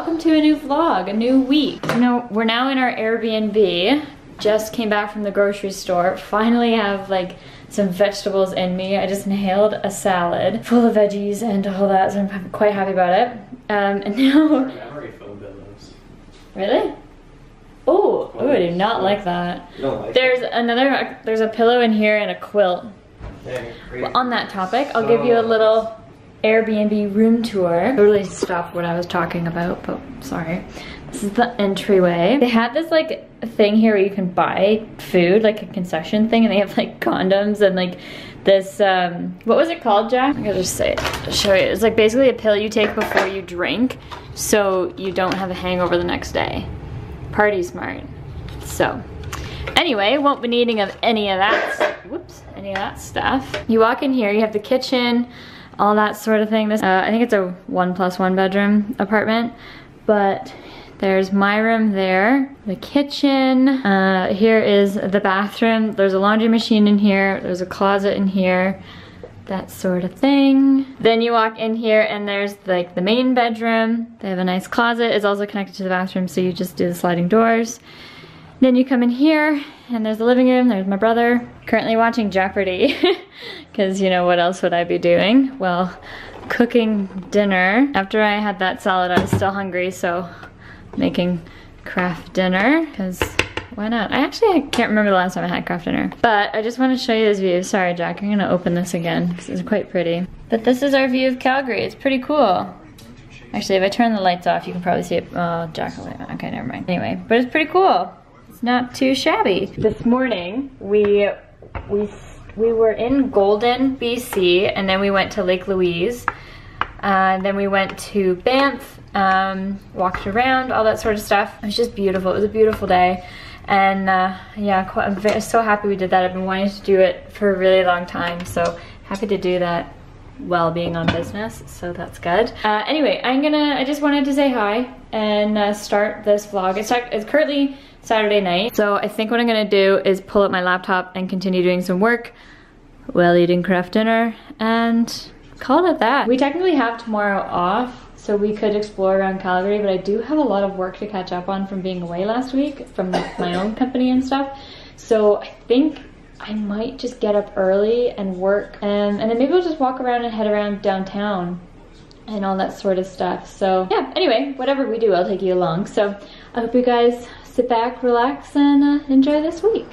welcome to a new vlog, a new week. You know, we're now in our Airbnb. Just came back from the grocery store. Finally have like some vegetables in me. I just inhaled a salad full of veggies and all that, so I'm quite happy about it. And now... memory foam pillows. Really? Oh, I do not like that. You don't like There's a pillow in here and a quilt. Well, on that topic, I'll give you a little Airbnb room tour. Totally stopped what I was talking about, but sorry. This is the entryway. They had this like thing here where you can buy food, like a concession thing, and they have like condoms and like this, what was it called, Jack? I'm gonna just say it, show you. It's like basically a pill you take before you drink so you don't have a hangover the next day. Party smart. So, anyway, won't be needing of any of that, any of that stuff. You walk in here, you have the kitchen, all that sort of thing. This, I think it's a 1+1 bedroom apartment, but there's my room there, the kitchen, here is the bathroom, there's a laundry machine in here, there's a closet in here, that sort of thing. Then you walk in here and there's like the main bedroom. They have a nice closet, it's also connected to the bathroom, so you just do the sliding doors. Then you come in here and there's the living room, there's my brother. Currently watching Jeopardy, because you know what else would I be doing? Well, cooking dinner. After I had that salad I was still hungry, so making craft dinner, because why not? I can't remember the last time I had craft dinner. But I just want to show you this view. Sorry, Jack, I'm gonna open this again because it's quite pretty. But this is our view of Calgary. It's pretty cool. Actually, if I turn the lights off, you can probably see it. Oh, Jack, okay, never mind. Anyway, but it's pretty cool. It's not too shabby. This morning, we were in Golden, BC, and then we went to Lake Louise. Then we went to Banff, walked around, all that sort of stuff. It was just beautiful. It was a beautiful day. And yeah, I'm so happy we did that. I've been wanting to do it for a really long time, so happy to do that while being on business, so that's good. Anyway, I just wanted to say hi and start this vlog. It's currently Saturday night, so I think what I'm gonna do is pull up my laptop and continue doing some work while eating craft dinner and call it that. We technically have tomorrow off, so we could explore around Calgary, but I do have a lot of work to catch up on from being away last week from my own company and stuff. So I think I might just get up early and work, and then maybe we'll just walk around and head around downtown and all that sort of stuff. So yeah, anyway, whatever we do, I'll take you along. So I hope you guys sit back, relax, and enjoy this week.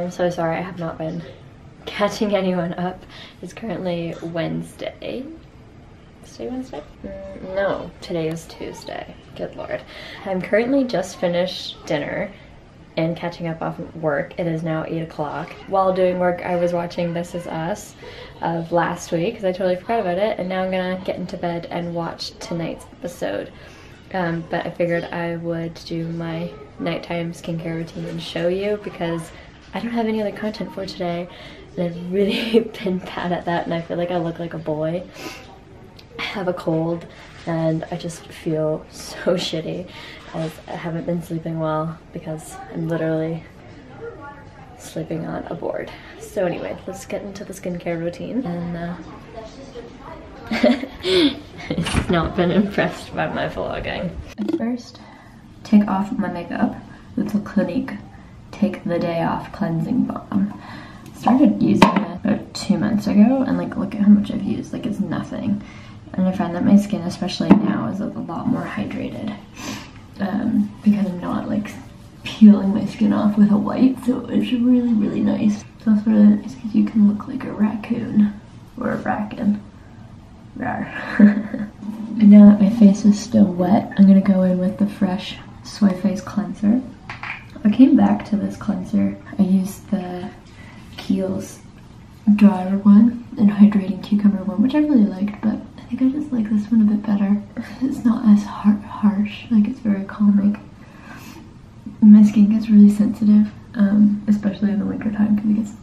So sorry, I have not been catching anyone up. It's currently Wednesday. Is today Wednesday? No, today is Tuesday. Good Lord. I'm currently just finished dinner and catching up off work. It is now 8 o'clock. While doing work, I was watching This Is Us of last week because I totally forgot about it, and now I'm gonna get into bed and watch tonight's episode. But I figured I would do my nighttime skincare routine and show you because I don't have any other content for today, and I've really been bad at that, and I feel like I look like a boy. I have a cold, and I just feel so shitty as I haven't been sleeping well because I'm literally sleeping on a board. So anyway, let's get into the skincare routine, and I've not been impressed by my vlogging. First, take off my makeup with the Clinique Take the Day Off Cleansing Balm. Started using it about 2 months ago, and like look at how much I've used. Like it's nothing, and I find that my skin, especially now, is a lot more hydrated because I'm not like peeling my skin off with a wipe. So it's really nice. It's also really nice because you can look like a raccoon or a bracken. Rawr. And now that my face is still wet, I'm gonna go in with the fresh Soy Face Cleanser. I came back to this cleanser. I used the Kiehl's drier one and hydrating cucumber one, which I really liked, but I think I just like this one a bit better. It's not as harsh, like it's very calming. My skin gets really sensitive, especially in the winter time because it gets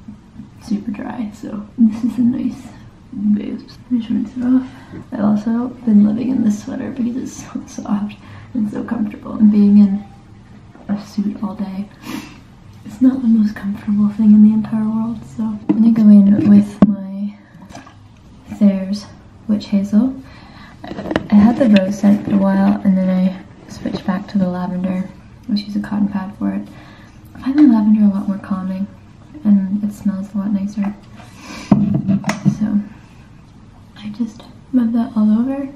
super dry, so this is a nice boost. I just rinse it off. I've also been living in this sweater because it's so soft and so comfortable, and being in a suit all day, it's not the most comfortable thing in the entire world, so I'm gonna go in with my Thayer's Witch Hazel. I had the rose scent for a while, and then I switched back to the lavender. I'll use a cotton pad for it. I find the lavender a lot more calming, and it smells a lot nicer. So I just rub that all over.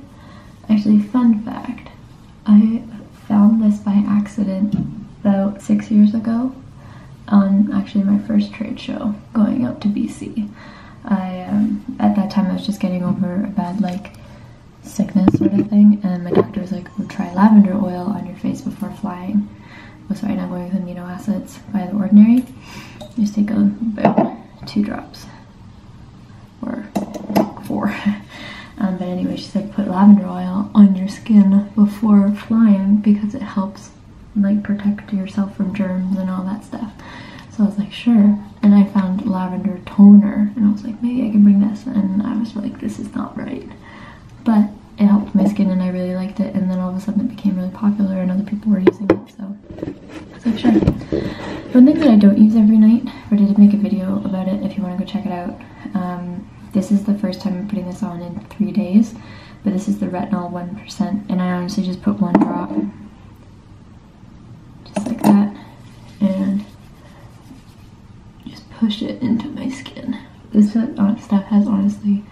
Actually, fun fact, I found this by accident about 6 years ago on actually my first trade show going out to BC. At that time I was just getting over a bad like sickness sort of thing, and my doctor was like, "Well, try lavender oil on your face before flying." Oh, sorry, not going with amino acids by the ordinary. Just take about 2 drops or 4. But anyway, she said put lavender oil on your skin before flying because it helps like protect yourself from germs and all that stuff. So I was like, sure. And I found lavender toner, and I was like, maybe I can bring this. And I was like, this is not right. But it helped my skin, and I really liked it. And then all of a sudden it became really popular, and other people were using it. So I was like, sure. One thing that I don't use every night, but I did make a video about it if you want to go check it out. This is the first time I'm putting this on in 3 days, but this is the retinol 1%, and I honestly just put 1 drop, just like that, and just push it into my skin. This stuff has honestly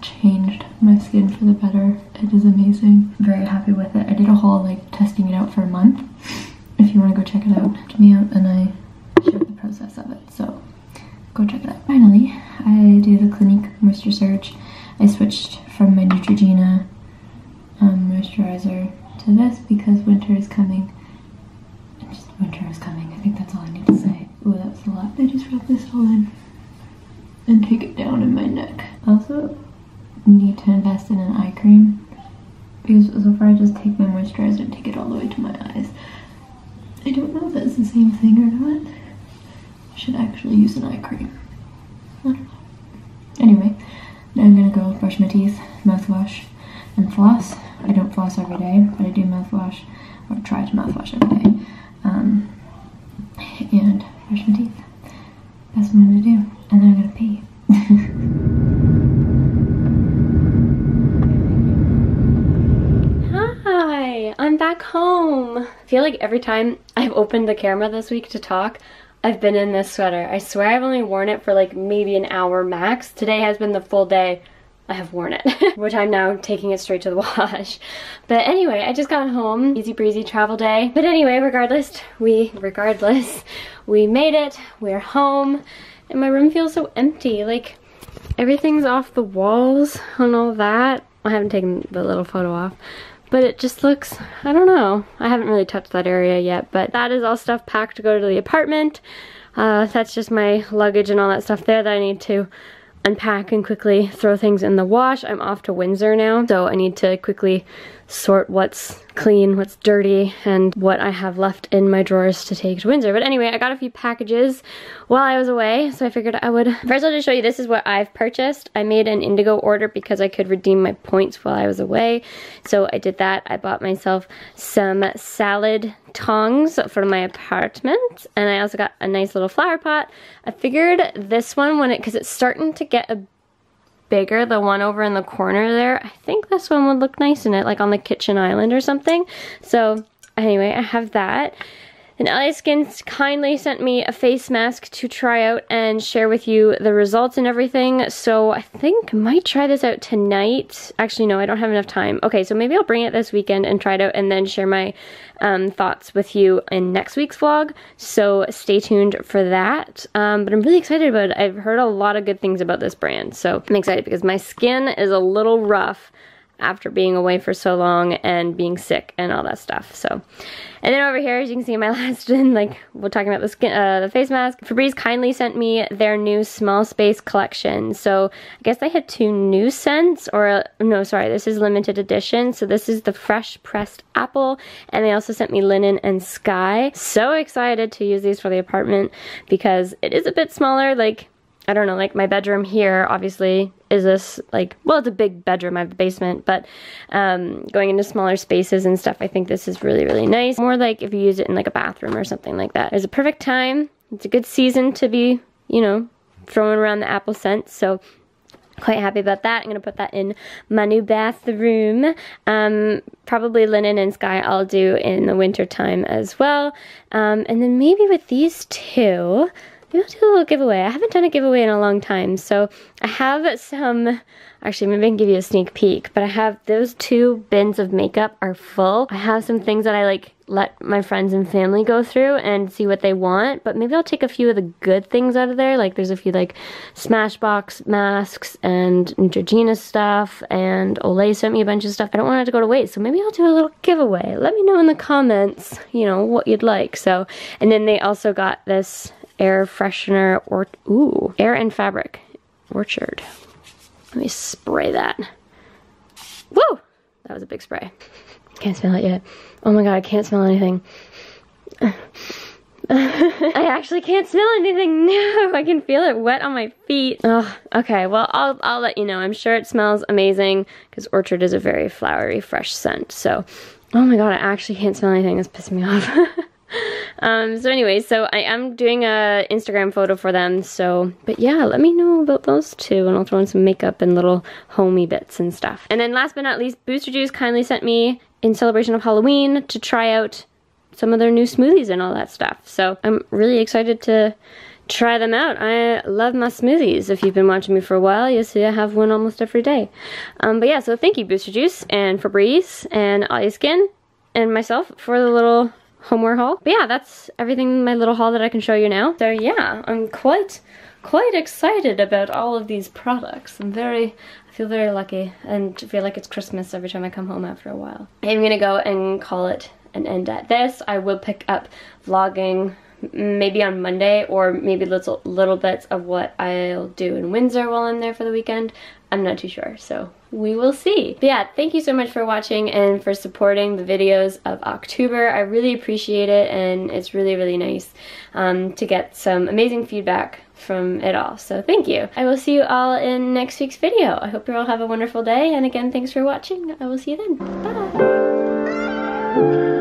changed my skin for the better. It is amazing. I'm very happy with it. I did a haul like testing it out for a month. If you want to go check it out, check me out, and I showed the process of it, so go check it out. Finally, I do the Clinique Moisture Surge. I switched from my Neutrogena moisturizer to this because winter is coming. Just winter is coming. I think that's all I need to say. Oh, that was a lot. I just rub this all in and take it down in my neck. I also need to invest in an eye cream because so far I just take my moisturizer and take it all the way to my eyes. I don't know if that's the same thing or not. I should actually use an eye cream. I don't know. Anyway, now I'm gonna go brush my teeth, mouthwash, and floss. I don't floss every day, but I do mouthwash, or try to mouthwash every day. And brush my teeth. That's what I'm gonna do. And then I'm gonna pee. Hi, I'm back home. I feel like every time I've opened the camera this week to talk, I've been in this sweater. I swear I've only worn it for like maybe an hour max. Today has been the full day I have worn it, which I'm now taking it straight to the wash. But anyway, I just got home. Easy breezy travel day. But anyway, regardless, we made it. We're home. And my room feels so empty. Like, everything's off the walls and all that. I haven't taken the little photo off. But it just looks, I don't know. I haven't really touched that area yet, but that is all stuff packed to go to the apartment. That's just my luggage and all that stuff there that I need to unpack and quickly throw things in the wash. I'm off to Windsor now, so I need to quickly sort what's clean, what's dirty, and what I have left in my drawers to take to Windsor. But anyway, I got a few packages while I was away, so I figured I would. First, I'll just show you, this is what I've purchased. I made an Indigo order because I could redeem my points while I was away, so I did that. I bought myself some salad tongs for my apartment, and I also got a nice little flower pot. I figured this one, because it's starting to get a bigger, the one over in the corner there, I think this one would look nice in it, like on the kitchen island or something. So anyway, I have that. And LA Skin kindly sent me a face mask to try out and share with you the results and everything. So I think I might try this out tonight. Actually, no, I don't have enough time. Okay, so maybe I'll bring it this weekend and try it out and then share my thoughts with you in next week's vlog. So stay tuned for that. But I'm really excited about it. I've heard a lot of good things about this brand. So I'm excited because my skin is a little rough after being away for so long and being sick and all that stuff. So, and then over here, as you can see, my last, like, we're talking about the face mask. Febreze kindly sent me their new small space collection. So I guess they had 2 new scents, or no, sorry, this is limited edition. So this is the fresh pressed apple, and they also sent me linen and sky. So excited to use these for the apartment because it is a bit smaller. Like, I don't know, like my bedroom here obviously is this, like, well, it's a big bedroom, I have a basement, but going into smaller spaces and stuff, I think this is really, really nice. More like if you use it in like a bathroom or something like that. It's a perfect time. It's a good season to be, you know, throwing around the apple scent, so quite happy about that. I'm gonna put that in my new bathroom. Probably linen and sky I'll do in the winter time as well. And then maybe with these 2, maybe I'll do a little giveaway. I haven't done a giveaway in a long time, so I have some, actually maybe I can give you a sneak peek, but I have those 2 bins of makeup are full. I have some things that I like let my friends and family go through and see what they want, but maybe I'll take a few of the good things out of there. Like there's a few like Smashbox masks and Neutrogena stuff, and Olay sent me a bunch of stuff. I don't want it to go to waste, so maybe I'll do a little giveaway. Let me know in the comments, you know, what you'd like. So, and then they also got this air freshener, or ooh, air and fabric orchard. Let me spray that. Woo! That was a big spray. Can't smell it yet. Oh my god, I can't smell anything. I actually can't smell anything. No, I can feel it wet on my feet. Oh, okay, well, I'll let you know. I'm sure it smells amazing because orchard is a very flowery, fresh scent. So, oh my god, I actually can't smell anything. It's pissing me off. So anyway, so I am doing a Instagram photo for them, so, but yeah, let me know about those 2, and I'll throw in some makeup and little homey bits and stuff. And then last but not least, Booster Juice kindly sent me, in celebration of Halloween, to try out some of their new smoothies and all that stuff. So I'm really excited to try them out. I love my smoothies. If you've been watching me for a while, you'll see I have one almost every day. But yeah, so thank you Booster Juice and Febreze and All Skin and myself for the little homeware haul. But yeah, that's everything, my little haul that I can show you now. So yeah, I'm quite excited about all of these products. I feel very lucky and feel like it's Christmas every time I come home after a while. I'm gonna go and call it an end at this. I will pick up vlogging maybe on Monday, or maybe little bits of what I'll do in Windsor while I'm there for the weekend. I'm not too sure, so we will see. But yeah, thank you so much for watching and for supporting the videos of October. I really appreciate it, and it's really, really nice to get some amazing feedback from it all. So thank you. I will see you all in next week's video. I hope you all have a wonderful day, and again, thanks for watching. I will see you then. Bye!